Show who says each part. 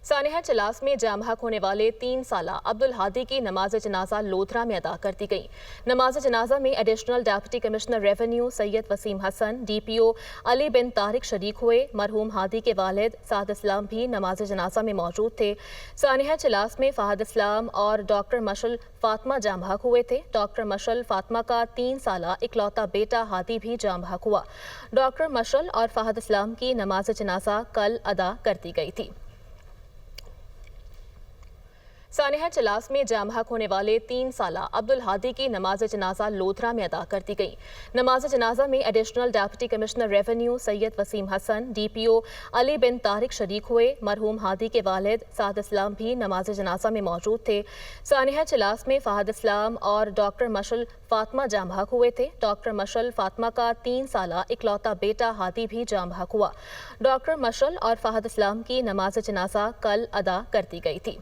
Speaker 1: سانحہ چلاس میں جام حق ہونے والے 3 سالہ عبدالہادی کی نماز جنازہ لودھرا میں ادا کر دی گئی۔ نماز جنازہ میں ایڈیشنل ڈپٹی کمشنر ریونیو سید وسیم حسن، ڈی پی او علی بن طارق شریک ہوئے۔ مرحوم ہادی کے والد سعد اسلام بھی نماز جنازہ میں موجود تھے۔ سانحہ چلاس میں فہد اسلام اور ڈاکٹر مشعل فاطمہ جام حق ہوئے تھے۔ ڈاکٹر مشعل فاطمہ کا 3 سالہ اکلوتا بیٹا ہادی بھی جام حق ہوا۔ ڈاکٹر مشعل اور فہد اسلام کی نماز جنازہ کل ادا کر دی گئی تھی۔ سانحہ چلاس میں جام حق ہونے والے 3 سالہ عبدالہادی کی نماز جنازہ لودھرا میں ادا کر دی گئی۔ نماز جنازہ میں ایڈیشنل ڈپٹی کمشنر ریونیو سید وسیم حسن، ڈی پی او علی بن طارق شریک ہوئے۔ مرحوم ہادی کے والد سعد اسلام بھی نماز جنازہ میں موجود تھے۔ سانحہ چلاس میں فہد اسلام اور ڈاکٹر مشعل فاطمہ جام حق ہوئے تھے۔ ڈاکٹر مشعل فاطمہ کا 3 سالہ اکلوتا بیٹا ہادی بھی جام حق ہوا۔ ڈاکٹر مشعل اور فہد اسلام کی نماز جنازہ کل ادا کر دی گئی تھی۔